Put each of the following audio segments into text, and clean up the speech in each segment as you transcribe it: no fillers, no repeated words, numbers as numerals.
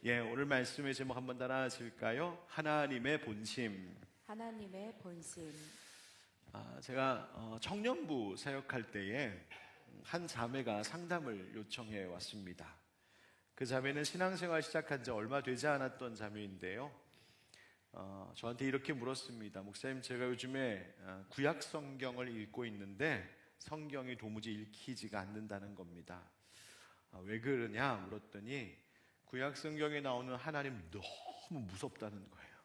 오늘 말씀의 제목 한번 따라 하실까요? 하나님의 본심. 하나님의 본심. 제가 청년부 사역할 때에 한 자매가 상담을 요청해 왔습니다. 그 자매는 신앙생활 시작한 지 얼마 되지 않았던 자매인데요. 저한테 이렇게 물었습니다. 목사님, 제가 요즘에 구약 성경을 읽고 있는데 성경이 도무지 읽히지가 않는다는 겁니다. 왜 그러냐 물었더니 구약 성경에 나오는 하나님 너무 무섭다는 거예요.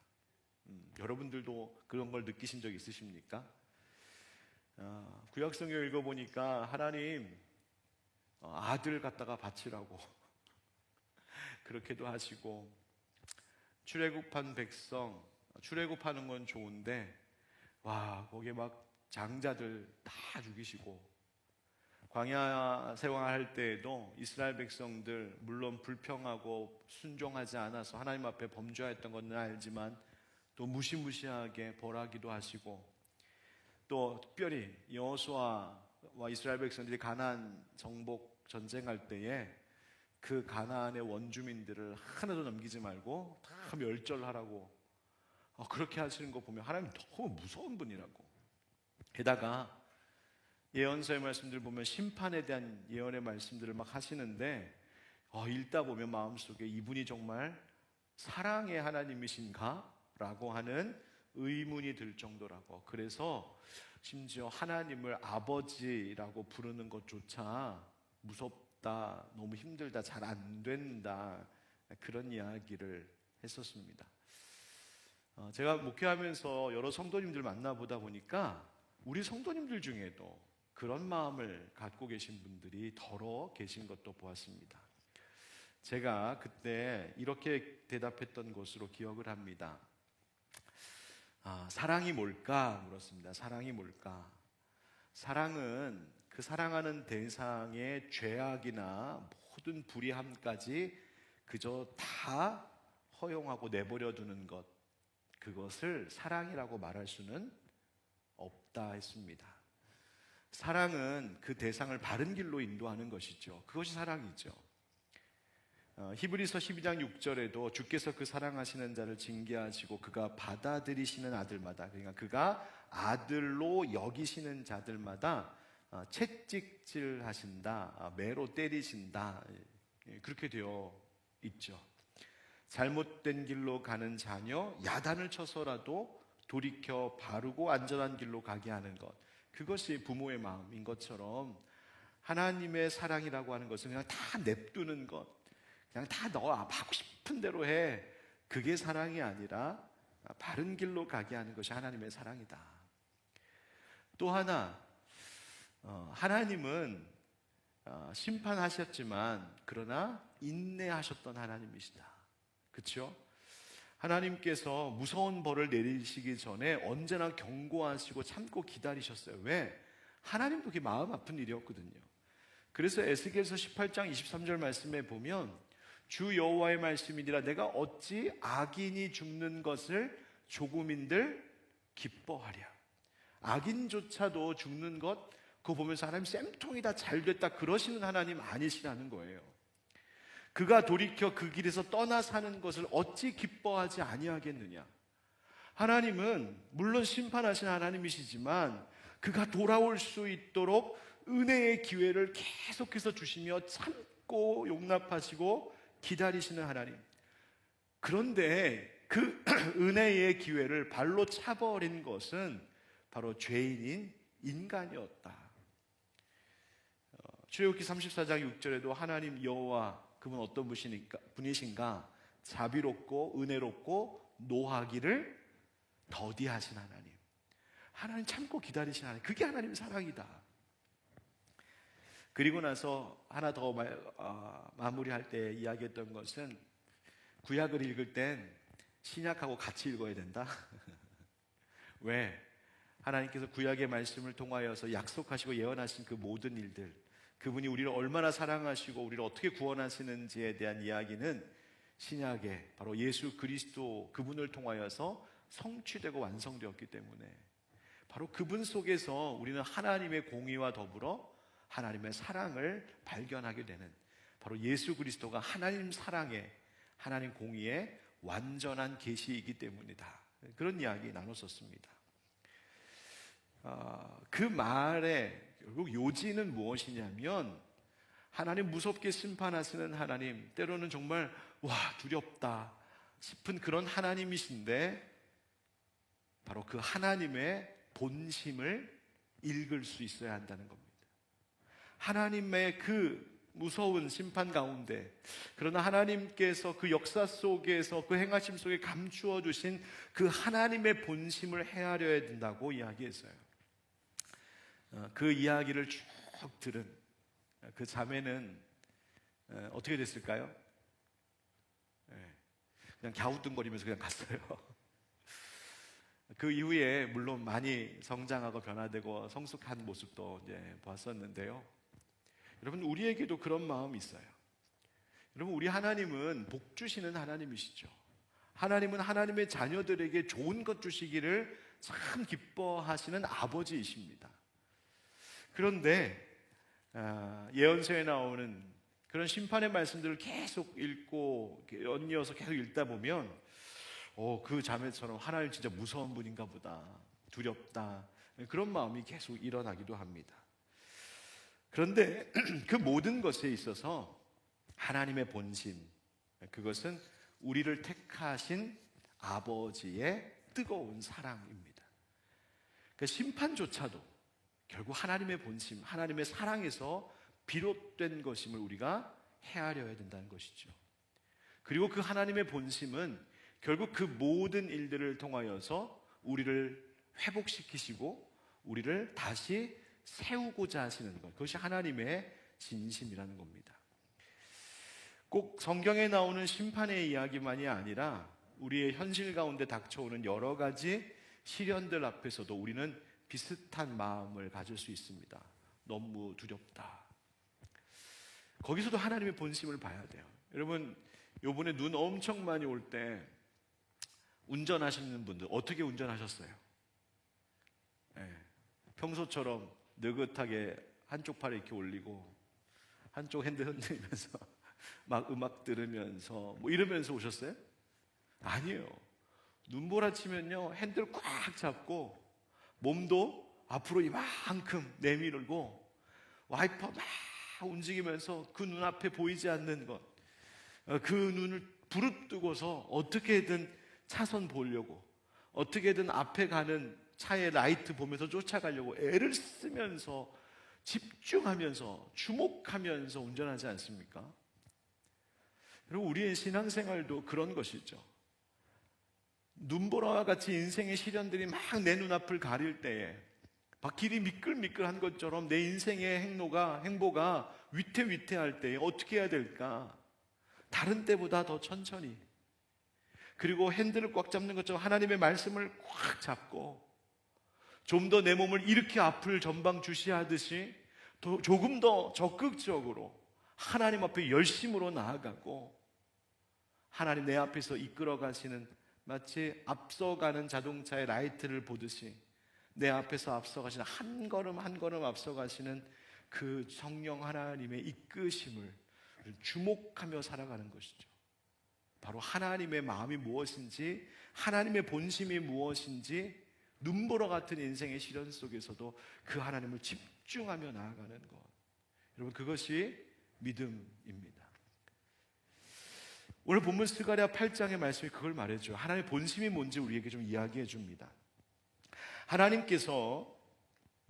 여러분들도 그런 걸 느끼신 적 있으십니까? 구약 성경 읽어보니까 하나님 아들 갖다가 바치라고 그렇게도 하시고, 출애굽한 백성 출애굽하는 건 좋은데 거기에 막 장자들 다 죽이시고, 광야 생활할 때에도 이스라엘 백성들 물론 불평하고 순종하지 않아서 하나님 앞에 범죄했던 건 알지만 또 무시무시하게 벌하기도 하시고, 또 특별히 여호수아와 이스라엘 백성들이 가나안 정복 전쟁할 때에 그 가나안의 원주민들을 하나도 남기지 말고 다 멸절하라고 그렇게 하시는 거 보면 하나님 너무 무서운 분이라고. 게다가 예언서의 말씀들 보면 심판에 대한 예언의 말씀들을 막 하시는데 읽다 보면 마음속에 이분이 정말 사랑의 하나님이신가? 라고 하는 의문이 들 정도라고. 그래서 심지어 하나님을 아버지라고 부르는 것조차 무섭다, 너무 힘들다, 잘 안 된다, 그런 이야기를 했었습니다. 제가 목회하면서 여러 성도님들 만나보다 보니까 우리 성도님들 중에도 그런 마음을 갖고 계신 분들이 더러 계신 것도 보았습니다. 제가 그때 이렇게 대답했던 것으로 기억을 합니다. 사랑이 뭘까? 물었습니다. 사랑이 뭘까? 사랑은 그 사랑하는 대상의 죄악이나 모든 불의함까지 그저 다 허용하고 내버려 두는 것, 그것을 사랑이라고 말할 수는 없다 했습니다. 사랑은 그 대상을 바른 길로 인도하는 것이죠. 그것이 사랑이죠. 히브리서 12장 6절에도 주께서 그 사랑하시는 자를 징계하시고 그가 받아들이시는 아들마다, 그러니까 그가 아들로 여기시는 자들마다 채찍질 하신다, 매로 때리신다, 그렇게 되어 있죠. 잘못된 길로 가는 자녀, 야단을 쳐서라도 돌이켜 바르고 안전한 길로 가게 하는 것, 그것이 부모의 마음인 것처럼 하나님의 사랑이라고 하는 것은 그냥 다 냅두는 것, 그냥 다 너 하고 싶은 대로 해, 그게 사랑이 아니라 바른 길로 가게 하는 것이 하나님의 사랑이다. 또 하나, 하나님은 심판하셨지만 그러나 인내하셨던 하나님이시다. 그렇죠? 하나님께서 무서운 벌을 내리시기 전에 언제나 경고하시고 참고 기다리셨어요. 왜? 하나님도 그게 마음 아픈 일이었거든요. 그래서 에스겔서 18장 23절 말씀에 보면 주 여호와의 말씀이니라 내가 어찌 악인이 죽는 것을 조금인들 기뻐하랴. 악인조차도 죽는 것, 그거 보면서 하나님 쌤통이다, 잘됐다, 그러시는 하나님 아니시라는 거예요. 그가 돌이켜 그 길에서 떠나 사는 것을 어찌 기뻐하지 아니하겠느냐. 하나님은 물론 심판하신 하나님이시지만 그가 돌아올 수 있도록 은혜의 기회를 계속해서 주시며 참고 용납하시고 기다리시는 하나님. 그런데 그 은혜의 기회를 발로 차버린 것은 바로 죄인인 인간이었다. 출애굽기 34장 6절에도 하나님 여호와, 그분 어떤 분이신가? 자비롭고 은혜롭고 노하기를 더디하신 하나님. 하나님 참고 기다리신 하나님. 그게 하나님의 사랑이다. 그리고 나서 하나 더 마무리할 때 이야기했던 것은, 구약을 읽을 땐 신약하고 같이 읽어야 된다. 왜? 하나님께서 구약의 말씀을 통하여서 약속하시고 예언하신 그 모든 일들, 그분이 우리를 얼마나 사랑하시고 우리를 어떻게 구원하시는지에 대한 이야기는 신약에 바로 예수 그리스도 그분을 통하여서 성취되고 완성되었기 때문에 바로 그분 속에서 우리는 하나님의 공의와 더불어 하나님의 사랑을 발견하게 되는, 바로 예수 그리스도가 하나님 사랑의 하나님 공의의 완전한 계시이기 때문이다. 그런 이야기 나눴었습니다. 그 말의 결국 요지는 무엇이냐면 하나님 무섭게 심판하시는 하나님, 때로는 정말 두렵다 싶은 그런 하나님이신데 바로 그 하나님의 본심을 읽을 수 있어야 한다는 겁니다. 하나님의 그 무서운 심판 가운데, 그러나 하나님께서 그 역사 속에서 그 행하심 속에 감추어 두신 그 하나님의 본심을 헤아려야 된다고 이야기했어요. 그 이야기를 쭉 들은 그 자매는 어떻게 됐을까요? 그냥 갸우뚱거리면서 그냥 갔어요. 그 이후에 물론 많이 성장하고 변화되고 성숙한 모습도 이제 보았었는데요. 여러분, 우리에게도 그런 마음이 있어요. 여러분, 우리 하나님은 복 주시는 하나님이시죠. 하나님은 하나님의 자녀들에게 좋은 것 주시기를 참 기뻐하시는 아버지이십니다. 그런데 예언서에 나오는 그런 심판의 말씀들을 계속 읽고 연이어서 계속 읽다 보면 그 자매처럼 하나님 진짜 무서운 분인가 보다, 두렵다, 그런 마음이 계속 일어나기도 합니다. 그런데 그 모든 것에 있어서 하나님의 본심, 그것은 우리를 택하신 아버지의 뜨거운 사랑입니다. 그 심판조차도 결국 하나님의 본심, 하나님의 사랑에서 비롯된 것임을 우리가 헤아려야 된다는 것이죠. 그리고 그 하나님의 본심은 결국 그 모든 일들을 통하여서 우리를 회복시키시고 우리를 다시 세우고자 하시는 것, 그것이 하나님의 진심이라는 겁니다. 꼭 성경에 나오는 심판의 이야기만이 아니라 우리의 현실 가운데 닥쳐오는 여러 가지 시련들 앞에서도 우리는 비슷한 마음을 가질 수 있습니다. 너무 두렵다. 거기서도 하나님의 본심을 봐야 돼요. 여러분, 요번에 눈 엄청 많이 올 때 운전하시는 분들 어떻게 운전하셨어요? 평소처럼 느긋하게 한쪽 팔을 이렇게 올리고 한쪽 핸들 흔들면서 막 음악 들으면서 이러면서 오셨어요? 아니에요. 눈보라치면요 핸들 꽉 잡고 몸도 앞으로 이만큼 내밀고 와이퍼 막 움직이면서 그 눈앞에 보이지 않는 것, 그 눈을 부릅뜨고서 어떻게든 차선 보려고, 어떻게든 앞에 가는 차의 라이트 보면서 쫓아가려고 애를 쓰면서 집중하면서 주목하면서 운전하지 않습니까? 그리고 우리의 신앙생활도 그런 것이죠. 눈보라와 같이 인생의 시련들이 막 내 눈앞을 가릴 때에 막 길이 미끌미끌한 것처럼 내 인생의 행보가 위태위태할 때에 어떻게 해야 될까? 다른 때보다 더 천천히, 그리고 핸들을 꽉 잡는 것처럼 하나님의 말씀을 꽉 잡고 좀 더 내 몸을 이렇게 앞을 전방 주시하듯이 조금 더 적극적으로 하나님 앞에 열심으로 나아가고, 하나님 내 앞에서 이끌어 가시는, 마치 앞서가는 자동차의 라이트를 보듯이 내 앞에서 앞서가시는, 한 걸음 한 걸음 앞서가시는 그 성령 하나님의 이끄심을 주목하며 살아가는 것이죠. 바로 하나님의 마음이 무엇인지, 하나님의 본심이 무엇인지 눈보라 같은 인생의 시련 속에서도 그 하나님을 집중하며 나아가는 것, 여러분, 그것이 믿음입니다. 오늘 본문 스가랴 8장의 말씀이 그걸 말해줘요. 하나님의 본심이 뭔지 우리에게 좀 이야기해 줍니다. 하나님께서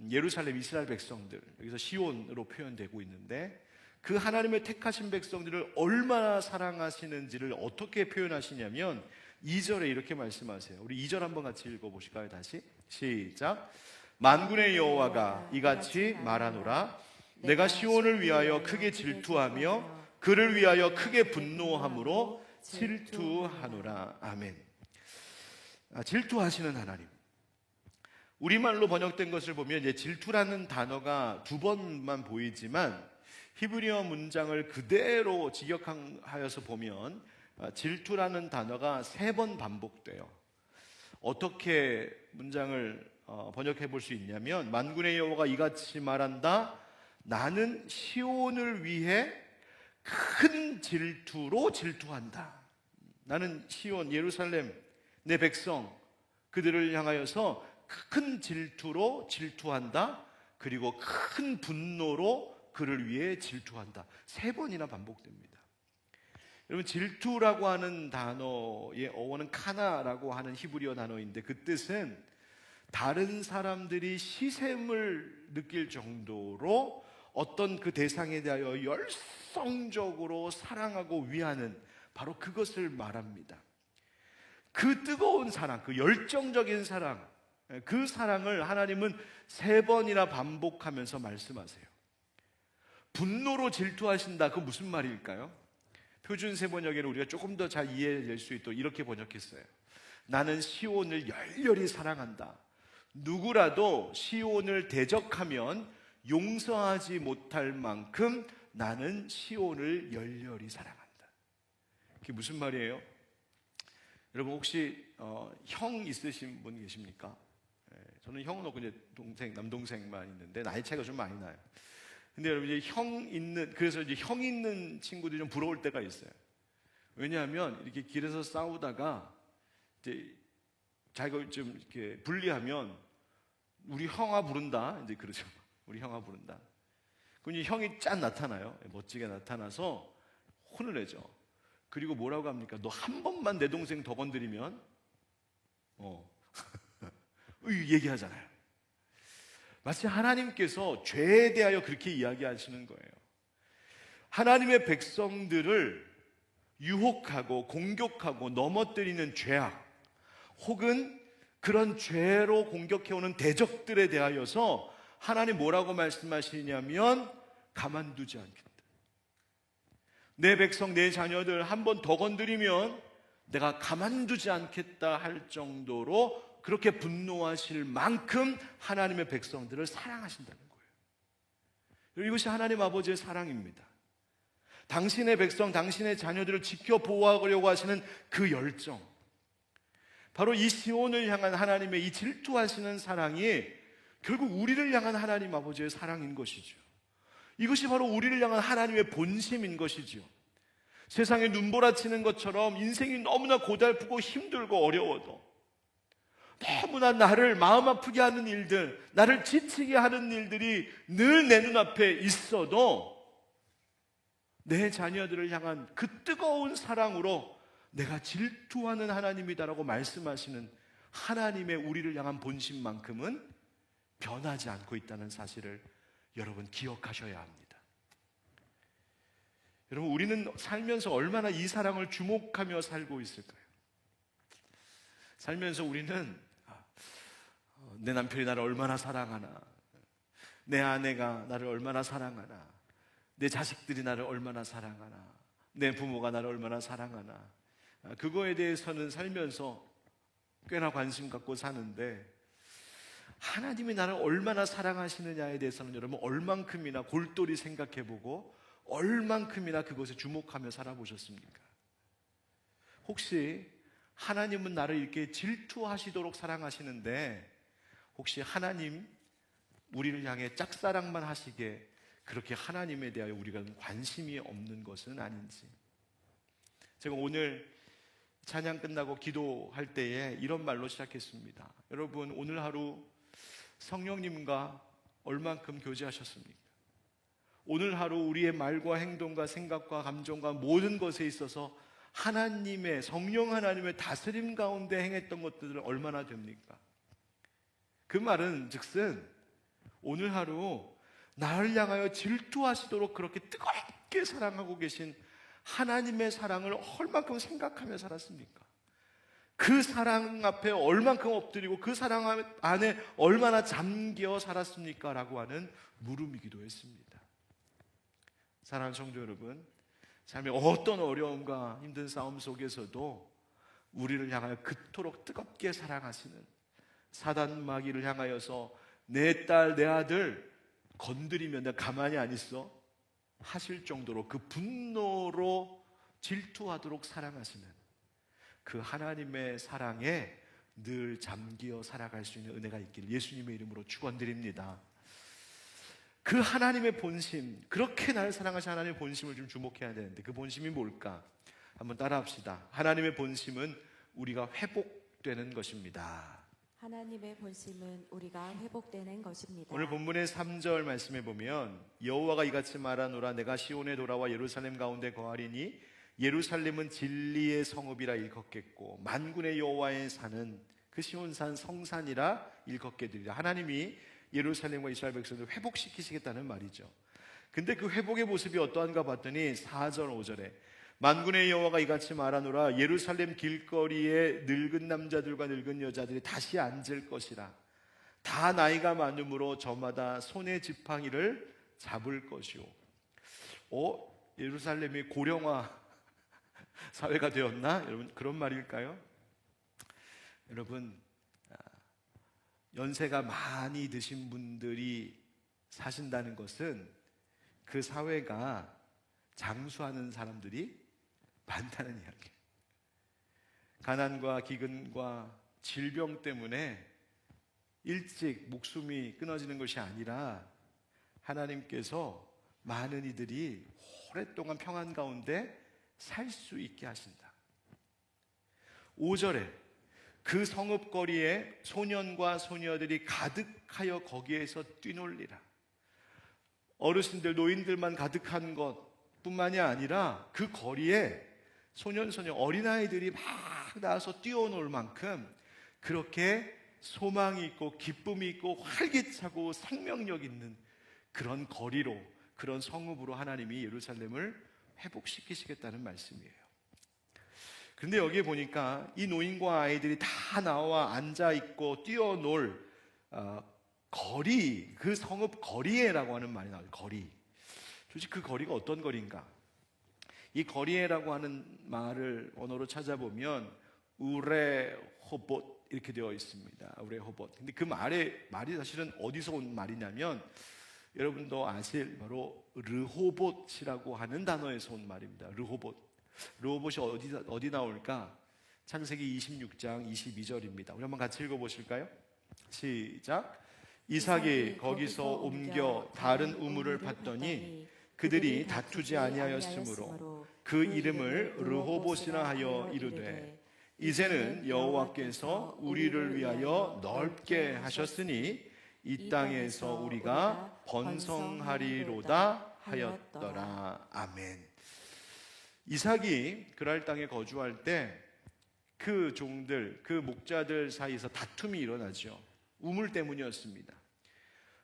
예루살렘 이스라엘 백성들, 여기서 시온으로 표현되고 있는데, 그 하나님의 택하신 백성들을 얼마나 사랑하시는지를 어떻게 표현하시냐면 2절에 이렇게 말씀하세요. 우리 2절 한번 같이 읽어보실까요? 다시 시작. 만군의 여호와가 이같이 말하노라. 내가 시온을 위하여 크게 질투하며 그를 위하여 크게 분노함으로 질투하노라. 아멘. 질투하시는 하나님. 우리말로 번역된 것을 보면 이제 질투라는 단어가 두 번만 보이지만 히브리어 문장을 그대로 직역하여서 보면 질투라는 단어가 3번 반복돼요. 어떻게 문장을 번역해 볼 수 있냐면, 만군의 여호와가 이같이 말한다. 나는 시온을 위해 큰 질투로 질투한다. 나는 시온 예루살렘 내 백성 그들을 향하여서 큰 질투로 질투한다. 그리고 큰 분노로 그를 위해 질투한다. 3번이나 반복됩니다. 여러분, 질투라고 하는 단어의 어원은 카나라고 하는 히브리어 단어인데 그 뜻은 다른 사람들이 시샘을 느낄 정도로 어떤 그 대상에 대하여 열성적으로 사랑하고 위하는, 바로 그것을 말합니다. 그 뜨거운 사랑, 그 열정적인 사랑, 그 사랑을 하나님은 3번이나 반복하면서 말씀하세요. 분노로 질투하신다. 그 무슨 말일까요? 표준 세번역에는 우리가 조금 더 잘 이해할 수 있도록 이렇게 번역했어요. 나는 시온을 열렬히 사랑한다. 누구라도 시온을 대적하면 용서하지 못할 만큼 나는 시온을 열렬히 사랑한다. 그게 무슨 말이에요? 여러분, 혹시 형 있으신 분 계십니까? 저는 형은 없고 이제 동생, 남동생만 있는데 나이 차이가 좀 많이 나요. 근데 여러분, 이제 그래서 이제 형 있는 친구들이 좀 부러울 때가 있어요. 왜냐하면 이렇게 길에서 싸우다가 이제 자기가 좀 이렇게 불리하면 우리 형아 부른다, 이제 그러죠. 우리 형아 부른다. 그럼 이제 형이 짠 나타나요. 멋지게 나타나서 혼을 내죠. 그리고 뭐라고 합니까? 너 한 번만 내 동생 더 건드리면 얘기하잖아요. 마치 하나님께서 죄에 대하여 그렇게 이야기하시는 거예요. 하나님의 백성들을 유혹하고 공격하고 넘어뜨리는 죄악, 혹은 그런 죄로 공격해오는 대적들에 대하여서 하나님 뭐라고 말씀하시냐면 가만두지 않겠다. 내 백성, 내 자녀들 한 번 더 건드리면 내가 가만두지 않겠다 할 정도로 그렇게 분노하실 만큼 하나님의 백성들을 사랑하신다는 거예요. 이것이 하나님 아버지의 사랑입니다. 당신의 백성, 당신의 자녀들을 지켜 보호하려고 하시는 그 열정, 바로 이 시온을 향한 하나님의 이 질투하시는 사랑이 결국 우리를 향한 하나님 아버지의 사랑인 것이죠. 이것이 바로 우리를 향한 하나님의 본심인 것이죠. 세상에 눈보라치는 것처럼 인생이 너무나 고달프고 힘들고 어려워도, 너무나 나를 마음 아프게 하는 일들, 나를 지치게 하는 일들이 늘 내 눈앞에 있어도 내 자녀들을 향한 그 뜨거운 사랑으로 내가 질투하는 하나님이다라고 말씀하시는 하나님의 우리를 향한 본심만큼은 변하지 않고 있다는 사실을 여러분 기억하셔야 합니다. 여러분, 우리는 살면서 얼마나 이 사랑을 주목하며 살고 있을까요? 살면서 우리는 내 남편이 나를 얼마나 사랑하나, 내 아내가 나를 얼마나 사랑하나, 내 자식들이 나를 얼마나 사랑하나, 내 부모가 나를 얼마나 사랑하나, 그거에 대해서는 살면서 꽤나 관심 갖고 사는데, 하나님이 나를 얼마나 사랑하시느냐에 대해서는 여러분 얼만큼이나 골똘히 생각해보고 얼만큼이나 그것에 주목하며 살아보셨습니까? 혹시 하나님은 나를 이렇게 질투하시도록 사랑하시는데, 혹시 하나님 우리를 향해 짝사랑만 하시게 그렇게 하나님에 대하여 우리가 관심이 없는 것은 아닌지. 제가 오늘 찬양 끝나고 기도할 때에 이런 말로 시작했습니다. 여러분, 오늘 하루 성령님과 얼만큼 교제하셨습니까? 오늘 하루 우리의 말과 행동과 생각과 감정과 모든 것에 있어서 하나님의, 성령 하나님의 다스림 가운데 행했던 것들은 얼마나 됩니까? 그 말은 즉슨 오늘 하루 나를 향하여 질투하시도록 그렇게 뜨겁게 사랑하고 계신 하나님의 사랑을 얼만큼 생각하며 살았습니까? 그 사랑 앞에 얼만큼 엎드리고 그 사랑 안에 얼마나 잠겨 살았습니까? 라고 하는 물음이기도 했습니다. 사랑하는 성도 여러분, 삶의 어떤 어려움과 힘든 싸움 속에서도 우리를 향하여 그토록 뜨겁게 사랑하시는, 사단 마귀를 향하여서 내 딸, 내 아들 건드리면 내가 가만히 안 있어 하실 정도로 그 분노로 질투하도록 사랑하시는 그 하나님의 사랑에 늘 잠기어 살아갈 수 있는 은혜가 있기를 예수님의 이름으로 축원드립니다. 그 하나님의 본심, 그렇게 나를 사랑하신 하나님의 본심을 좀 주목해야 되는데 그 본심이 뭘까? 한번 따라합시다. 하나님의 본심은 우리가 회복되는 것입니다. 하나님의 본심은 우리가 회복되는 것입니다. 오늘 본문의 3절 말씀에 보면 여호와가 이같이 말하노라 내가 시온에 돌아와 예루살렘 가운데 거하리니 예루살렘은 진리의 성읍이라 일컫겠고 만군의 여호와의 산은 그 시온산 성산이라 일컫게 되리라. 하나님이 예루살렘과 이스라엘 백성을 회복시키시겠다는 말이죠. 근데 그 회복의 모습이 어떠한가 봤더니 4절 5절에 만군의 여호와가 이같이 말하노라 예루살렘 길거리에 늙은 남자들과 늙은 여자들이 다시 앉을 것이라. 다 나이가 많으므로 저마다 손에 지팡이를 잡을 것이요. 예루살렘이 고령화 사회가 되었나? 여러분 그런 말일까요? 여러분 연세가 많이 드신 분들이 사신다는 것은 그 사회가 장수하는 사람들이 많다는 이야기. 가난과 기근과 질병 때문에 일찍 목숨이 끊어지는 것이 아니라 하나님께서 많은 이들이 오랫동안 평안 가운데 살 수 있게 하신다. 5절에 그 성읍거리에 소년과 소녀들이 가득하여 거기에서 뛰놀리라. 어르신들 노인들만 가득한 것뿐만이 아니라 그 거리에 소년 소녀 어린아이들이 막 나와서 뛰어놀 만큼 그렇게 소망이 있고 기쁨이 있고 활기차고 생명력 있는 그런 거리로 그런 성읍으로 하나님이 예루살렘을 회복시키시겠다는 말씀이에요. 그런데 여기에 보니까 이 노인과 아이들이 다 나와 앉아있고 뛰어놀 거리, 그 성읍 거리에라고 하는 말이 나와요. 거리. 도대체 그 거리가 어떤 거리인가? 이 거리에라고 하는 말을 언어로 찾아보면 우레호봇 이렇게 되어 있습니다. 우레호봇. 근데 그 말이 사실은 어디서 온 말이냐면 여러분도 아실 바로 르호봇이라고 하는 단어에서 온 말입니다. 르호봇. 르호봇이 어디 나올까? 창세기 26장 22절입니다. 우리 한번 같이 읽어보실까요? 시작. 이삭이 거기서 옮겨 다른 우물을 팠더니 그들이 다투지 아니하였으므로 그 이름을 르호봇이라 하여 이르되 이제는 여호와께서 우리를 위하여 넓게 하셨으니 이 땅에서 우리가 번성하리로다 하였더라. 아멘. 이삭이 그랄 땅에 거주할 때 그 종들, 그 목자들 사이에서 다툼이 일어나죠. 우물 때문이었습니다.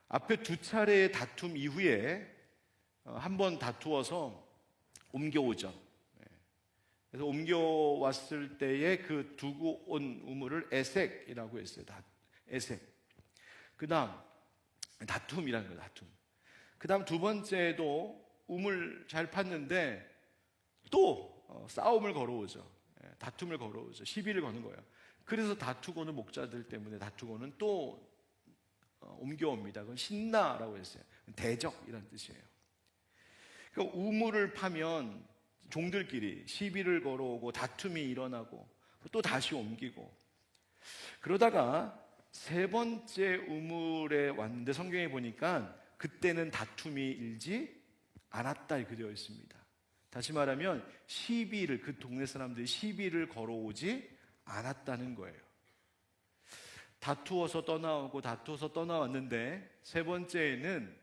앞에 두 차례의 다툼 이후에 한 번 다투어서 옮겨오죠. 그래서 옮겨왔을 때에 그 두고 온 우물을 에색이라고 했어요. 에색. 그 다음 다툼이라는 거예요. 다툼. 그 다음 두 번째도 우물 잘 팠는데 또 싸움을 걸어오죠. 다툼을 걸어오죠. 시비를 거는 거예요. 그래서 다투고는 목자들 때문에 다투고는 또 옮겨옵니다. 그건 신나라고 했어요. 대적이라는 뜻이에요. 그러니까 우물을 파면 종들끼리 시비를 걸어오고 다툼이 일어나고 또 다시 옮기고 그러다가 세 번째 우물에 왔는데 성경에 보니까 그때는 다툼이 일지 않았다 이렇게 되어 있습니다. 다시 말하면 시비를 그 동네 사람들이 시비를 걸어오지 않았다는 거예요. 다투어서 떠나오고 다투어서 떠나왔는데 세 번째에는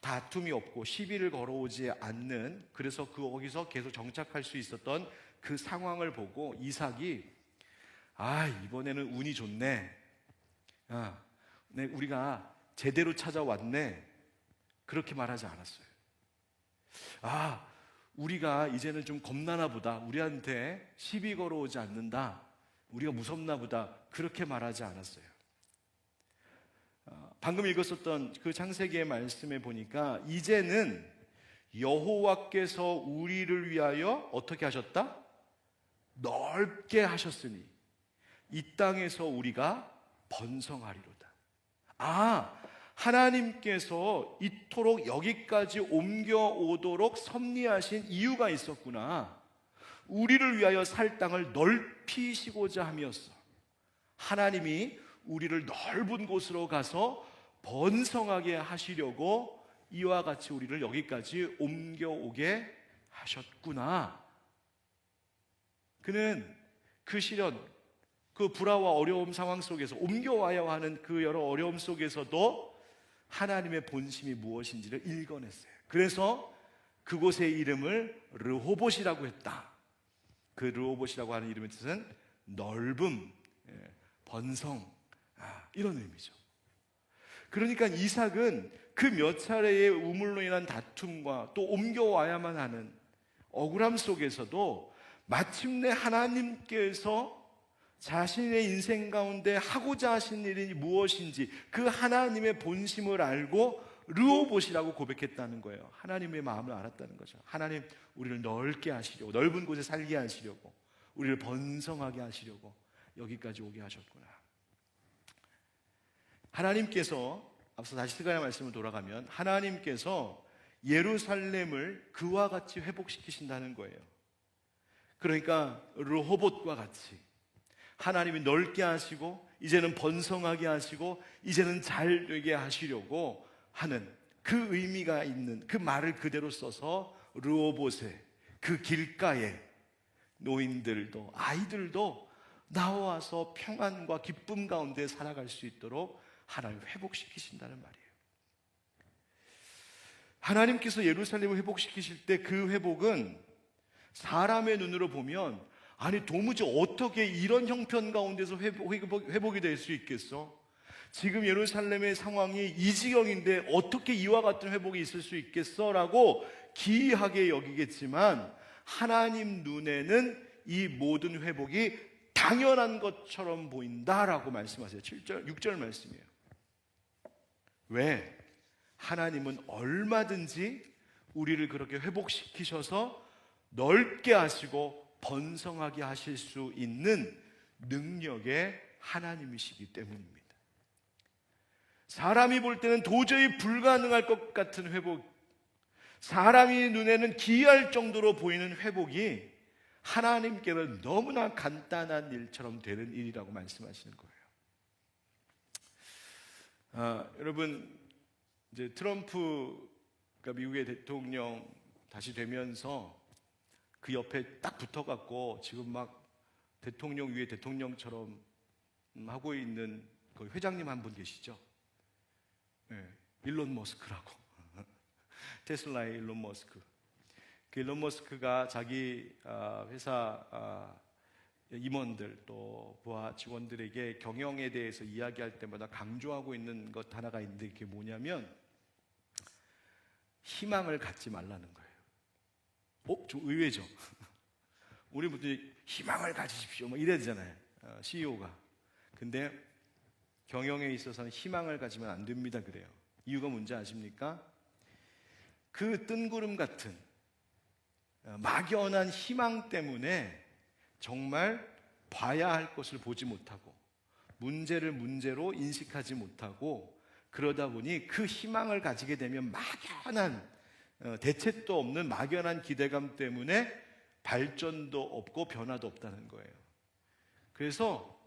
다툼이 없고 시비를 걸어오지 않는 그래서 거기서 계속 정착할 수 있었던 그 상황을 보고 이삭이 이번에는 운이 좋네. 우리가 제대로 찾아왔네. 그렇게 말하지 않았어요. 우리가 이제는 좀 겁나나 보다. 우리한테 시비 걸어오지 않는다. 우리가 무섭나 보다. 그렇게 말하지 않았어요. 방금 읽었었던 그 창세기의 말씀에 보니까 이제는 여호와께서 우리를 위하여 어떻게 하셨다? 넓게 하셨으니 이 땅에서 우리가 번성하리로다. 하나님께서 이토록 여기까지 옮겨오도록 섭리하신 이유가 있었구나. 우리를 위하여 살 땅을 넓히시고자 함이었어. 하나님이 우리를 넓은 곳으로 가서 번성하게 하시려고 이와 같이 우리를 여기까지 옮겨오게 하셨구나 그는 그 시련, 그 불화와 어려움 상황 속에서 옮겨와야 하는 그 여러 어려움 속에서도 하나님의 본심이 무엇인지를 읽어냈어요. 그래서 그곳의 이름을 르호봇이라고 했다. 그 르호봇이라고 하는 이름의 뜻은 넓음, 번성, 이런 의미죠. 그러니까 이삭은 그 몇 차례의 우물로 인한 다툼과 또 옮겨와야만 하는 억울함 속에서도 마침내 하나님께서 자신의 인생 가운데 하고자 하신 일이 무엇인지 그 하나님의 본심을 알고 르호봇이라고 고백했다는 거예요. 하나님의 마음을 알았다는 거죠. 하나님, 우리를 넓게 하시려고, 넓은 곳에 살게 하시려고, 우리를 번성하게 하시려고 여기까지 오게 하셨구나. 하나님께서, 앞서 다시 스가랴 말씀을 돌아가면 하나님께서 예루살렘을 그와 같이 회복시키신다는 거예요. 그러니까 르호봇과 같이 하나님이 넓게 하시고 이제는 번성하게 하시고 이제는 잘 되게 하시려고 하는 그 의미가 있는 그 말을 그대로 써서 르호봇의 그 길가에 노인들도 아이들도 나와서 평안과 기쁨 가운데 살아갈 수 있도록 하나님 회복시키신다는 말이에요. 하나님께서 예루살렘을 회복시키실 때 그 회복은 사람의 눈으로 보면 아니 도무지 어떻게 이런 형편 가운데서 회복이 될 수 있겠어? 지금 예루살렘의 상황이 이 지경인데 어떻게 이와 같은 회복이 있을 수 있겠어? 라고 기이하게 여기겠지만 하나님 눈에는 이 모든 회복이 당연한 것처럼 보인다라고 말씀하세요. 7절, 6절 말씀이에요. 왜? 하나님은 얼마든지 우리를 그렇게 회복시키셔서 넓게 하시고 번성하게 하실 수 있는 능력의 하나님이시기 때문입니다. 사람이 볼 때는 도저히 불가능할 것 같은 회복, 사람이 눈에는 기이할 정도로 보이는 회복이 하나님께는 너무나 간단한 일처럼 되는 일이라고 말씀하시는 거예요. 여러분, 이제 트럼프가 미국의 대통령 다시 되면서 그 옆에 딱 붙어갖고 지금 막 대통령 위에 대통령처럼 하고 있는 그 회장님 한 분 계시죠? 네, 일론 머스크라고. 테슬라의 일론 머스크. 그 일론 머스크가 자기 회사 임원들 또 부하 직원들에게 경영에 대해서 이야기할 때마다 강조하고 있는 것 하나가 있는데 그게 뭐냐면 희망을 갖지 말라는 거예요. 좀 의외죠. 우리 분들이 희망을 가지십시오 뭐 이래야 되잖아요. CEO가. 근데 경영에 있어서는 희망을 가지면 안 됩니다 그래요. 이유가 뭔지 아십니까? 그 뜬구름 같은 막연한 희망 때문에 정말 봐야 할 것을 보지 못하고 문제를 문제로 인식하지 못하고 그러다 보니 그 희망을 가지게 되면 막연한 대책도 없는 막연한 기대감 때문에 발전도 없고 변화도 없다는 거예요. 그래서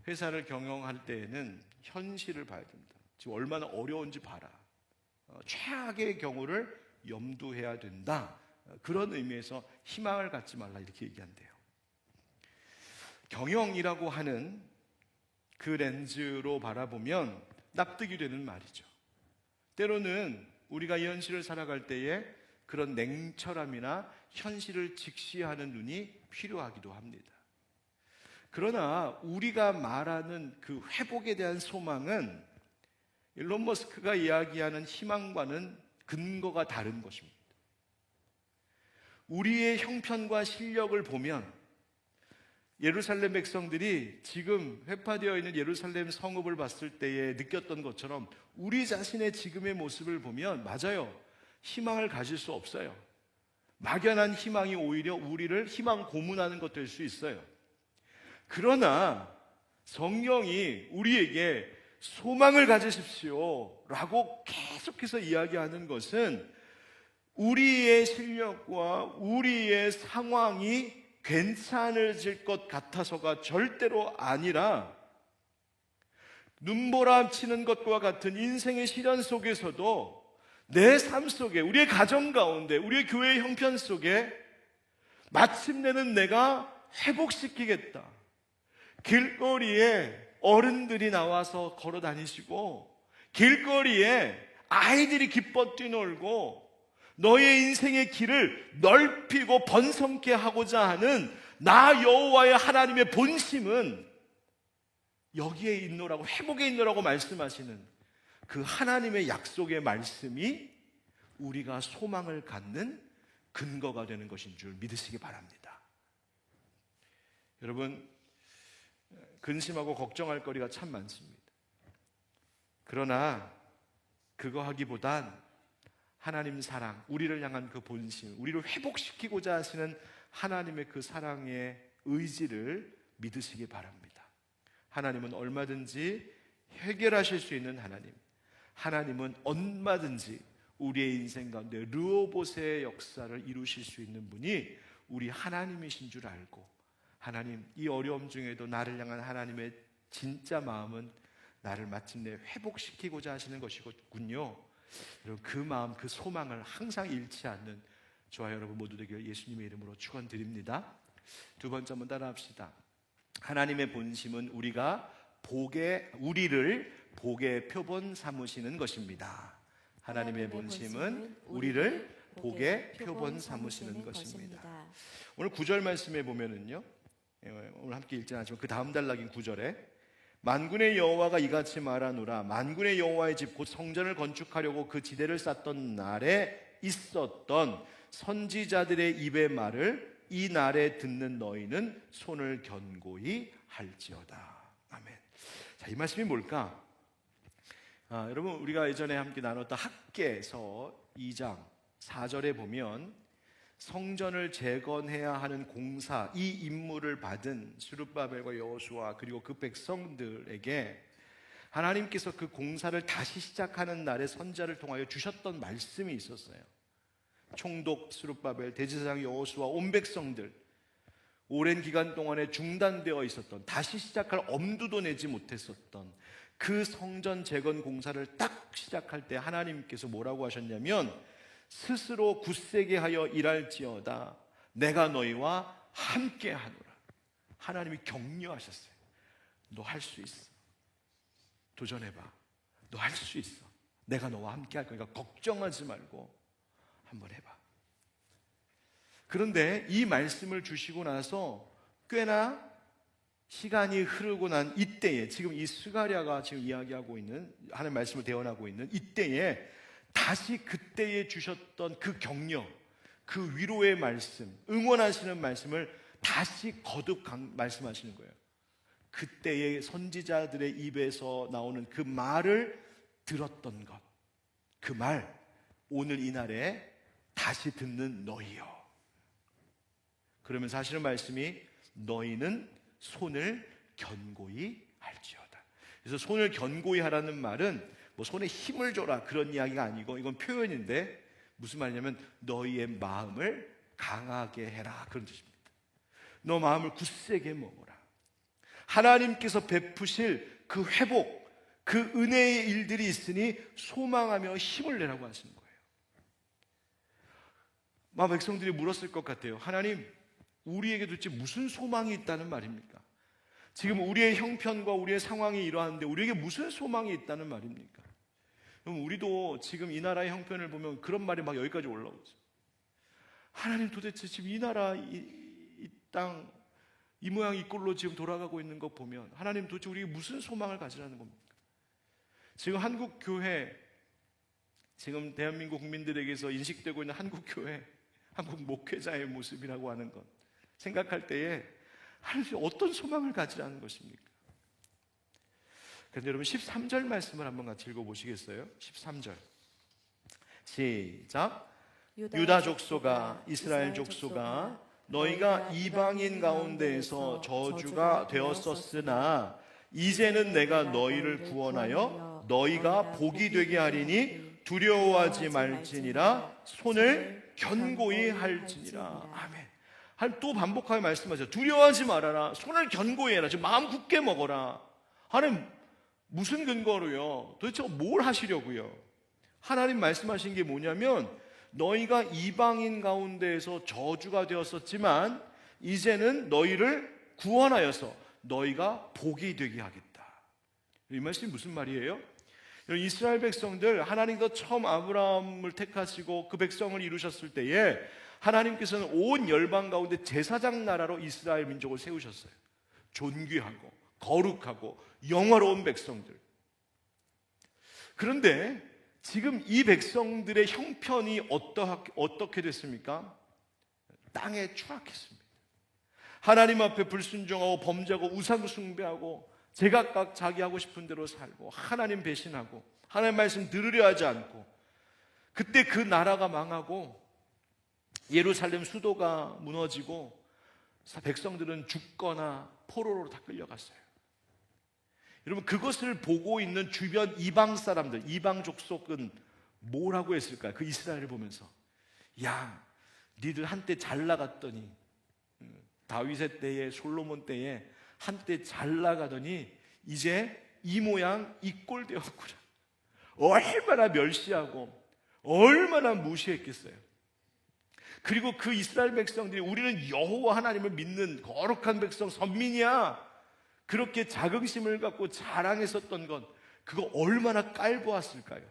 회사를 경영할 때에는 현실을 봐야 됩니다. 지금 얼마나 어려운지 봐라. 최악의 경우를 염두해야 된다. 그런 의미에서 희망을 갖지 말라 이렇게 얘기한대요. 경영이라고 하는 그 렌즈로 바라보면 납득이 되는 말이죠. 때로는 우리가 이 현실을 살아갈 때에 그런 냉철함이나 현실을 직시하는 눈이 필요하기도 합니다. 그러나 우리가 말하는 그 회복에 대한 소망은 일론 머스크가 이야기하는 희망과는 근거가 다른 것입니다. 우리의 형편과 실력을 보면 예루살렘 백성들이 지금 회파되어 있는 예루살렘 성읍을 봤을 때에 느꼈던 것처럼 우리 자신의 지금의 모습을 보면 맞아요. 희망을 가질 수 없어요. 막연한 희망이 오히려 우리를 희망 고문하는 것 될 수 있어요. 그러나 성경이 우리에게 소망을 가지십시오 라고 계속해서 이야기하는 것은 우리의 실력과 우리의 상황이 괜찮아질 것 같아서가 절대로 아니라 눈보라치는 것과 같은 인생의 시련 속에서도 내 삶 속에 우리의 가정 가운데 우리의 교회의 형편 속에 마침내는 내가 회복시키겠다. 길거리에 어른들이 나와서 걸어 다니시고 길거리에 아이들이 기뻐 뛰놀고 너의 인생의 길을 넓히고 번성케 하고자 하는 나 여호와의 하나님의 본심은 여기에 있노라고, 회복에 있노라고 말씀하시는 그 하나님의 약속의 말씀이 우리가 소망을 갖는 근거가 되는 것인 줄 믿으시기 바랍니다. 여러분, 근심하고 걱정할 거리가 참 많습니다. 그러나 그거 하기보단 하나님 사랑, 우리를 향한 그 본심, 우리를 회복시키고자 하시는 하나님의 그 사랑의 의지를 믿으시기 바랍니다. 하나님은 얼마든지 해결하실 수 있는 하나님, 하나님은 얼마든지 우리의 인생 가운데 르호봇의 역사를 이루실 수 있는 분이 우리 하나님이신 줄 알고, 하나님, 이 어려움 중에도 나를 향한 하나님의 진짜 마음은 나를 마침내 회복시키고자 하시는 것이군요. 여러분, 그 마음, 그 소망을 항상 잃지 않는 저와 여러분 모두 되길 예수님의 이름으로 축원드립니다. 두 번째 한번 따라합시다. 하나님의 본심은 우리를 복의 표본 삼으시는 것입니다. 하나님의 본심은 우리를 복의 표본 삼으시는 것입니다. 오늘 9절 말씀에 보면은요, 오늘 함께 읽지 않지만 그 다음 단락인 9절에 만군의 여호와가 이같이 말하노라. 만군의 여호와의 집 곧 성전을 건축하려고 그 지대를 쌓던 날에 있었던 선지자들의 입의 말을 이 날에 듣는 너희는 손을 견고히 할지어다. 아멘. 자, 이 말씀이 뭘까? 여러분, 우리가 예전에 함께 나눴던 학개서 2장 4절에 보면 성전을 재건해야 하는 공사, 이 임무를 받은 스룹바벨과 여호수아 그리고 그 백성들에게 하나님께서 그 공사를 다시 시작하는 날에 선지자를 통하여 주셨던 말씀이 있었어요. 총독 스룹바벨, 대제사장 여호수아, 온 백성들, 오랜 기간 동안에 중단되어 있었던, 다시 시작할 엄두도 내지 못했었던 그 성전 재건 공사를 딱 시작할 때 하나님께서 뭐라고 하셨냐면, 스스로 굳세게 하여 일할지어다 내가 너희와 함께 하노라. 하나님이 격려하셨어요. 너 할 수 있어. 도전해봐. 너 할 수 있어. 내가 너와 함께 할 거니까 걱정하지 말고 한번 해봐. 그런데 이 말씀을 주시고 나서 꽤나 시간이 흐르고 난 이때에, 지금 이 스가랴가 지금 이야기하고 있는, 하나님 말씀을 대언하고 있는 이때에 다시 그때에 주셨던 그 격려, 그 위로의 말씀, 응원하시는 말씀을 다시 거듭 말씀하시는 거예요. 그때의 선지자들의 입에서 나오는 그 말을 들었던 것, 그 말, 오늘 이 날에 다시 듣는 너희여. 그러면서 하시는 말씀이 너희는 손을 견고히 할지어다. 그래서 손을 견고히 하라는 말은 뭐 손에 힘을 줘라 그런 이야기가 아니고, 이건 표현인데 무슨 말이냐면 너희의 마음을 강하게 해라 그런 뜻입니다. 너 마음을 굳세게 먹어라. 하나님께서 베푸실 그 회복, 그 은혜의 일들이 있으니 소망하며 힘을 내라고 하시는 거예요. 막 백성들이 물었을 것 같아요. 하나님, 우리에게 도대체 무슨 소망이 있다는 말입니까? 지금 우리의 형편과 우리의 상황이 이러한데 우리에게 무슨 소망이 있다는 말입니까? 그럼 우리도 지금 이 나라의 형편을 보면 그런 말이 막 여기까지 올라오죠. 하나님, 도대체 지금 이 나라, 이 땅, 이 모양 이 꼴로 지금 돌아가고 있는 것 보면 하나님, 도대체 우리에게 무슨 소망을 가지라는 겁니까? 지금 한국 교회, 지금 대한민국 국민들에게서 인식되고 있는 한국 교회, 한국 목회자의 모습이라고 하는 것 생각할 때에 하나님, 어떤 소망을 가지라는 것입니까? 그런데 여러분, 13절 말씀을 한번 같이 읽어보시겠어요? 13절 시작. 유다 족속아, 이스라엘 족속아, 너희가 이방인 가운데에서 저주가 되었었으나 이제는 내가 너희를 구원하여 너희가 복이 되게 하리니 두려워하지 말지니라. 손을 견고히 할지니라. 아멘. 또 반복하여 말씀하죠. 두려워하지 말아라. 손을 견고히 해라. 지금 마음 굳게 먹어라. 하나님, 무슨 근거로요? 도대체 뭘 하시려고요? 하나님 말씀하신 게 뭐냐면, 너희가 이방인 가운데에서 저주가 되었었지만 이제는 너희를 구원하여서 너희가 복이 되게 하겠다. 이 말씀이 무슨 말이에요? 이스라엘 백성들, 하나님께서 처음 아브라함을 택하시고 그 백성을 이루셨을 때에 하나님께서는 온 열방 가운데 제사장 나라로 이스라엘 민족을 세우셨어요. 존귀하고 거룩하고 영화로운 백성들. 그런데 지금 이 백성들의 형편이 어떻게 됐습니까? 땅에 추락했습니다. 하나님 앞에 불순종하고 범죄하고 우상 숭배하고 제각각 자기 하고 싶은 대로 살고 하나님 배신하고 하나님 말씀 들으려 하지 않고, 그때 그 나라가 망하고 예루살렘 수도가 무너지고 백성들은 죽거나 포로로 다 끌려갔어요. 여러분, 그것을 보고 있는 주변 이방 사람들, 이방 족속은 뭐라고 했을까요? 그 이스라엘을 보면서, 야, 니들 한때 잘 나갔더니, 다윗의 때에, 솔로몬 때에 한때 잘 나가더니 이제 이 모양 이 꼴 되었구나. 얼마나 멸시하고 얼마나 무시했겠어요. 그리고 그 이스라엘 백성들이 우리는 여호와 하나님을 믿는 거룩한 백성, 선민이야, 그렇게 자긍심을 갖고 자랑했었던 건 그거 얼마나 깔보았을까요?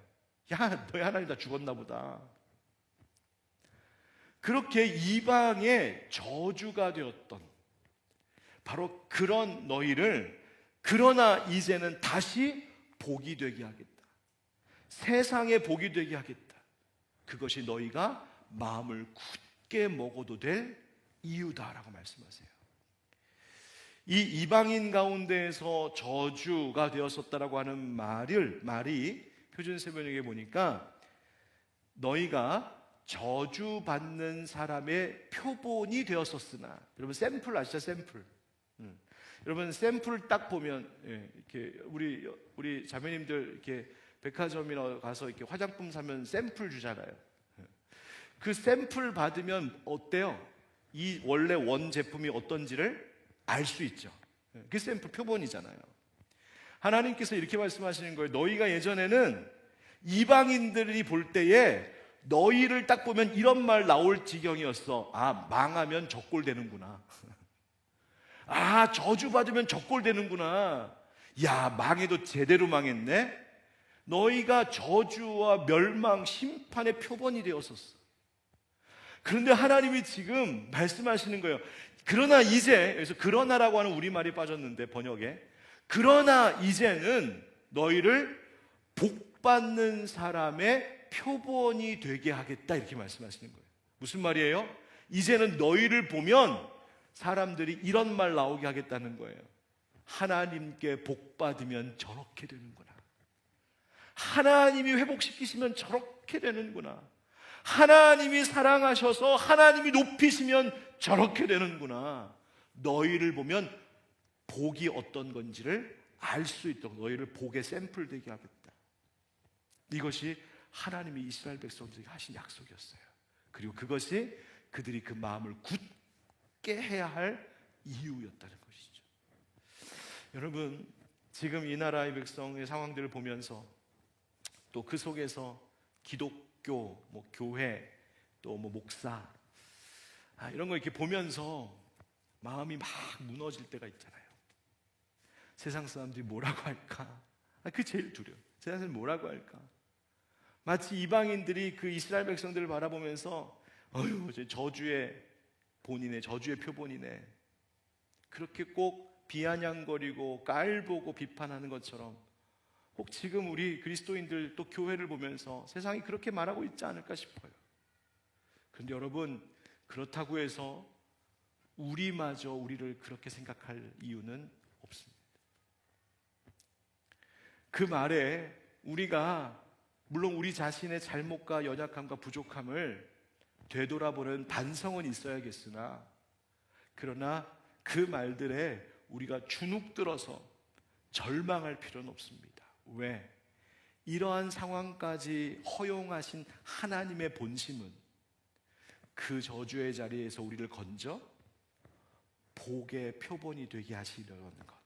야, 너희 하나님 다 죽었나 보다. 그렇게 이방의 저주가 되었던 바로 그런 너희를, 그러나 이제는 다시 복이 되게 하겠다. 세상에 복이 되게 하겠다. 그것이 너희가 마음을 굳게 먹어도 될 이유다라고 말씀하세요. 이 이방인 가운데에서 저주가 되었었다라고 하는 말이 표준세번역에 보니까 너희가 저주받는 사람의 표본이 되었었으나, 여러분 샘플 아시죠? 샘플. 여러분 샘플 딱 보면, 이렇게 우리 자매님들 이렇게 백화점이나 가서 이렇게 화장품 사면 샘플 주잖아요. 그 샘플 받으면 어때요? 이 원래 원 제품이 어떤지를 알 수 있죠. 그 샘플 표본이잖아요. 하나님께서 이렇게 말씀하시는 거예요. 너희가 예전에는 이방인들이 볼 때에 너희를 딱 보면 이런 말 나올 지경이었어. 아, 망하면 적골 되는구나. 아, 저주받으면 적골 되는구나. 야, 망해도 제대로 망했네. 너희가 저주와 멸망, 심판의 표본이 되었었어. 그런데 하나님이 지금 말씀하시는 거예요. 그러나 이제, 여기서 그러나라고 하는 우리말이 빠졌는데 번역에, 그러나 이제는 너희를 복받는 사람의 표본이 되게 하겠다, 이렇게 말씀하시는 거예요. 무슨 말이에요? 이제는 너희를 보면 사람들이 이런 말 나오게 하겠다는 거예요. 하나님께 복받으면 저렇게 되는구나. 하나님이 회복시키시면 저렇게 되는구나. 하나님이 사랑하셔서 하나님이 높이시면 저렇게 되는구나. 너희를 보면 복이 어떤 건지를 알 수 있도록 너희를 복의 샘플 되게 하겠다. 이것이 하나님이 이스라엘 백성들에게 하신 약속이었어요. 그리고 그것이 그들이 그 마음을 굳게 해야 할 이유였다는 것이죠. 여러분, 지금 이 나라의 백성의 상황들을 보면서 또 그 속에서 기독교, 교회, 또 목사, 이런 거 이렇게 보면서 마음이 막 무너질 때가 있잖아요. 세상 사람들이 뭐라고 할까? 그게 제일 두려워요. 세상 사람들이 뭐라고 할까? 마치 이방인들이 그 이스라엘 백성들을 바라보면서 어휴, 저주의 본이네, 저주의 표본이네, 그렇게 꼭 비아냥거리고 깔보고 비판하는 것처럼 혹 지금 우리 그리스도인들 또 교회를 보면서 세상이 그렇게 말하고 있지 않을까 싶어요. 그런데 여러분, 그렇다고 해서 우리마저 우리를 그렇게 생각할 이유는 없습니다. 그 말에 우리가 물론 우리 자신의 잘못과 연약함과 부족함을 되돌아보는 반성은 있어야겠으나, 그러나 그 말들에 우리가 주눅들어서 절망할 필요는 없습니다. 왜? 이러한 상황까지 허용하신 하나님의 본심은 그 저주의 자리에서 우리를 건져 복의 표본이 되게 하시려는 것,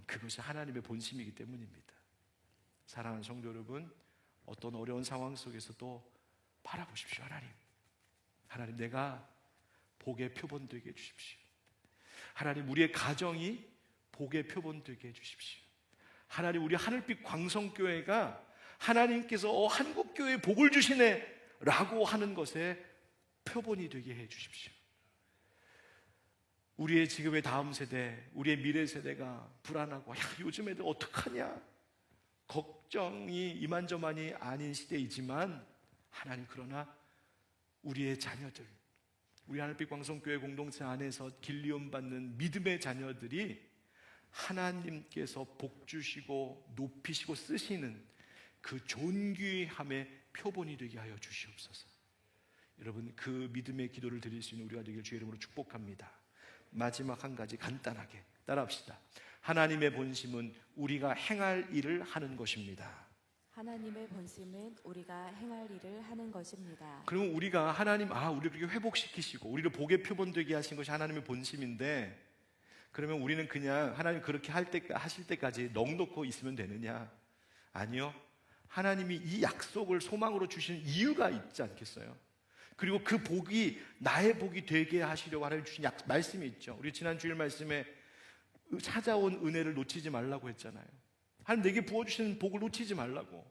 그것이 하나님의 본심이기 때문입니다. 사랑하는 성도 여러분, 어떤 어려운 상황 속에서도 바라보십시오. 하나님, 내가 복의 표본 되게 해주십시오. 하나님, 우리의 가정이 복의 표본 되게 해주십시오. 하나님, 우리 하늘빛 광성교회가 하나님께서 한국교회에 복을 주시네 라고 하는 것에 표본이 되게 해주십시오. 우리의 지금의 다음 세대, 우리의 미래 세대가 불안하고, 야, 요즘 애들 어떡하냐, 걱정이 이만저만이 아닌 시대이지만, 하나님, 그러나 우리의 자녀들, 우리 하늘빛 광성교회 공동체 안에서 길리움 받는 믿음의 자녀들이 하나님께서 복 주시고 높이시고 쓰시는 그 존귀함의 표본이 되게 하여 주시옵소서. 여러분, 그 믿음의 기도를 드릴 수 있는 우리가 되길 주의 이름으로 축복합니다. 마지막 한 가지 간단하게 따라합시다. 하나님의 본심은 우리가 행할 일을 하는 것입니다. 하나님의 본심은 우리가 행할 일을 하는 것입니다. 그러면 우리가 하나님, 우리를 그렇게 회복시키시고 우리를 복의 표본 되게 하신 것이 하나님의 본심인데, 그러면 우리는 그냥 하나님 그렇게 하실 때까지 넋놓고 있으면 되느냐? 아니요. 하나님이 이 약속을 소망으로 주시는 이유가 있지 않겠어요? 그리고 그 복이 나의 복이 되게 하시려고 하나님 주신 말씀이 있죠. 우리 지난 주일 말씀에 찾아온 은혜를 놓치지 말라고 했잖아요. 하나님, 내게 부어주시는 복을 놓치지 말라고.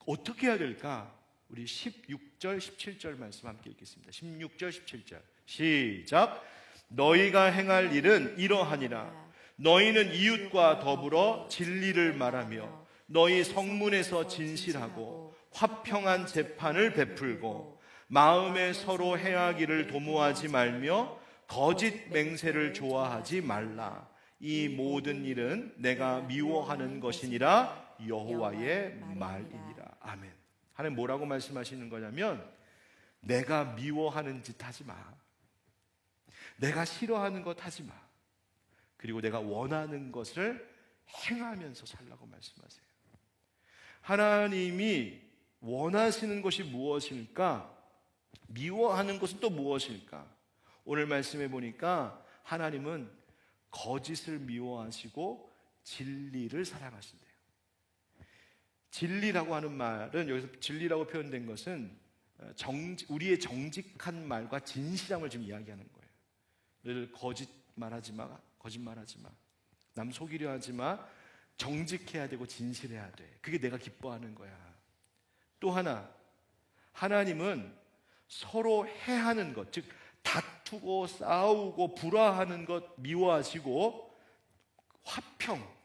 어떻게 해야 될까? 우리 16절 17절 말씀 함께 읽겠습니다. 16절 17절 시작. 너희가 행할 일은 이러하니라. 너희는 이웃과 더불어 진리를 말하며 너희 성문에서 진실하고 화평한 재판을 베풀고 마음에 서로 해하기를 도모하지 말며 거짓 맹세를 좋아하지 말라. 이 모든 일은 내가 미워하는 것이니라 여호와의 말이니라. 아멘. 하나님 뭐라고 말씀하시는 거냐면, 내가 미워하는 짓 하지 마. 내가 싫어하는 것 하지 마. 그리고 내가 원하는 것을 행하면서 살라고 말씀하세요. 하나님이 원하시는 것이 무엇일까? 미워하는 것은 또 무엇일까? 오늘 말씀해 보니까 하나님은 거짓을 미워하시고 진리를 사랑하신대요. 진리라고 하는 말은, 여기서 진리라고 표현된 것은 우리의 정직한 말과 진실함을 지금 이야기하는 거예요. 늘 거짓 말하지 마, 거짓말하지 마, 남 속이려 하지 마, 정직해야 되고 진실해야 돼. 그게 내가 기뻐하는 거야. 또 하나, 하나님은 서로 해하는 것, 즉 다투고 싸우고 불화하는 것 미워하시고 화평,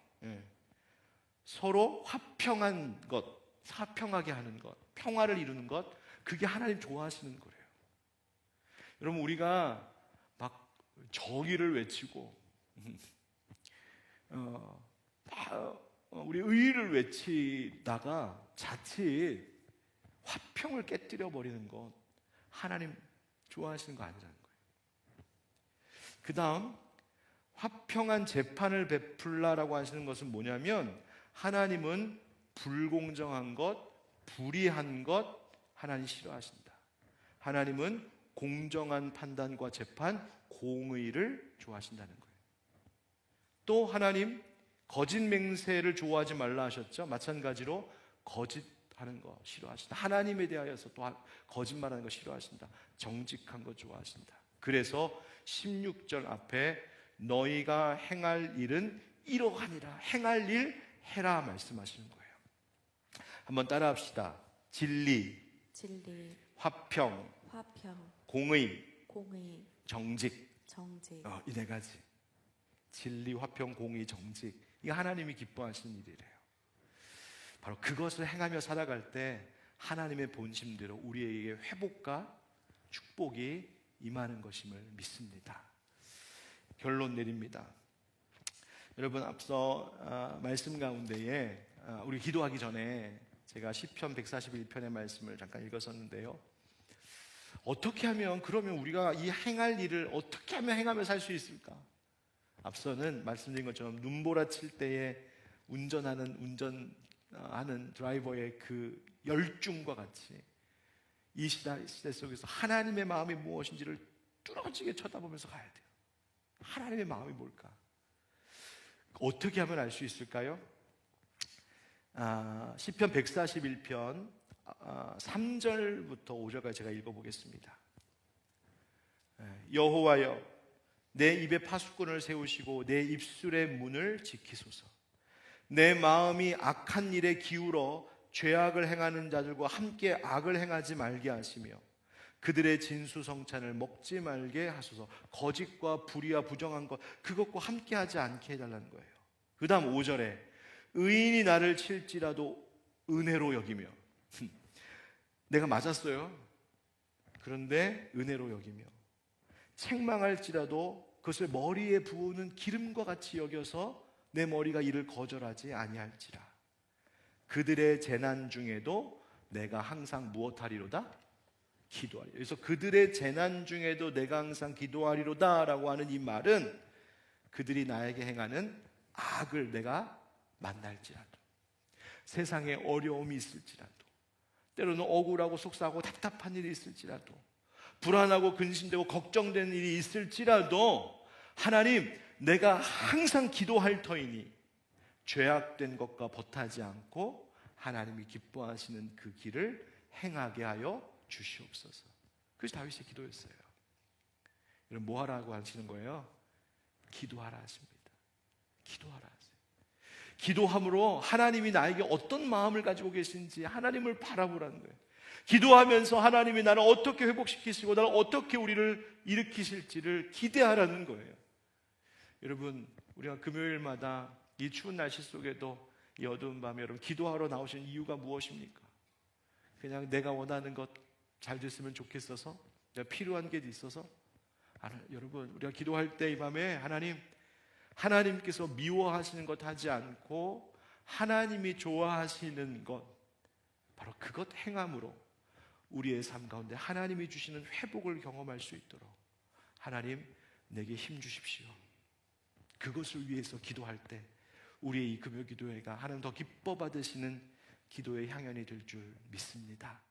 서로 화평한 것, 화평하게 하는 것, 평화를 이루는 것, 그게 하나님 좋아하시는 거예요. 여러분, 우리가 막 정의를 외치고 우리 의의를 외치다가 자칫 화평을 깨뜨려 버리는 것, 하나님 좋아하시는 거 아니라는 거예요. 그 다음, 화평한 재판을 베풀라라고 하시는 것은 뭐냐면, 하나님은 불공정한 것, 불의한 것 하나님 싫어하신다. 하나님은 공정한 판단과 재판, 공의를 좋아하신다는 거예요. 또 하나님 거짓 맹세를 좋아하지 말라 하셨죠. 마찬가지로 거짓하는 거 싫어하신다. 하나님에 대하여서 또 거짓말하는 거 싫어하신다. 정직한 거 좋아하신다. 그래서 16절 앞에 너희가 행할 일은 이러하니라, 행할 일 해라 말씀하시는 거예요. 한번 따라합시다. 진리, 화평, 공의, 정직. 이 네 가지. 진리, 화평, 공의, 정직. 이거 하나님이 기뻐하시는 일이래요. 바로 그것을 행하며 살아갈 때 하나님의 본심대로 우리에게 회복과 축복이 임하는 것임을 믿습니다. 결론 내립니다. 여러분, 앞서 말씀 가운데에 우리 기도하기 전에 제가 시편 141편의 말씀을 잠깐 읽었었는데요. 어떻게 하면, 그러면 우리가 이 행할 일을 어떻게 하면 행하며 살 수 있을까? 앞서는 말씀드린 것처럼 눈보라칠 때에 운전하는 드라이버의 그 열중과 같이 이 시대 속에서 하나님의 마음이 무엇인지를 뚫어지게 쳐다보면서 가야 돼요. 하나님의 마음이 뭘까? 어떻게 하면 알 수 있을까요? 시편 141편 3절부터 5절까지 제가 읽어보겠습니다. 여호와여, 내 입에 파수꾼을 세우시고 내 입술의 문을 지키소서. 내 마음이 악한 일에 기울어 죄악을 행하는 자들과 함께 악을 행하지 말게 하시며 그들의 진수성찬을 먹지 말게 하소서. 거짓과 불의와 부정한 것, 그것과 함께 하지 않게 해달라는 거예요. 그 다음 5절에 의인이 나를 칠지라도 은혜로 여기며 내가 맞았어요. 그런데 은혜로 여기며 책망할지라도 그것을 머리에 부으는 기름과 같이 여겨서 내 머리가 이를 거절하지 아니할지라. 그들의 재난 중에도 내가 항상 무엇하리로다? 기도하리로다. 그래서 그들의 재난 중에도 내가 항상 기도하리로다 라고 하는 이 말은 그들이 나에게 행하는 악을 내가 만날지라도, 세상에 어려움이 있을지라도, 때로는 억울하고 속상하고 답답한 일이 있을지라도, 불안하고 근심되고 걱정되는 일이 있을지라도 하나님, 내가 항상 기도할 터이니 죄악된 것과 버타지 않고 하나님이 기뻐하시는 그 길을 행하게 하여 주시옵소서. 그것이 다윗의 기도였어요. 여러분, 뭐 하라고 하시는 거예요? 기도하라 하십니다. 기도하라 하세요. 기도함으로 하나님이 나에게 어떤 마음을 가지고 계신지 하나님을 바라보라는 거예요. 기도하면서 하나님이 나를 어떻게 회복시키시고 나를 어떻게 우리를 일으키실지를 기대하라는 거예요. 여러분, 우리가 금요일마다 이 추운 날씨 속에도 이 어두운 밤에 여러분 기도하러 나오신 이유가 무엇입니까? 그냥 내가 원하는 것 잘 됐으면 좋겠어서? 내가 필요한 게 있어서? 여러분, 우리가 기도할 때 이 밤에 하나님께서 미워하시는 것 하지 않고 하나님이 좋아하시는 것, 바로 그것 행함으로 우리의 삶 가운데 하나님이 주시는 회복을 경험할 수 있도록 하나님, 내게 힘 주십시오. 그것을 위해서 기도할 때 우리의 이 금요 기도회가 하나님 더 기뻐 받으시는 기도의 향연이 될 줄 믿습니다.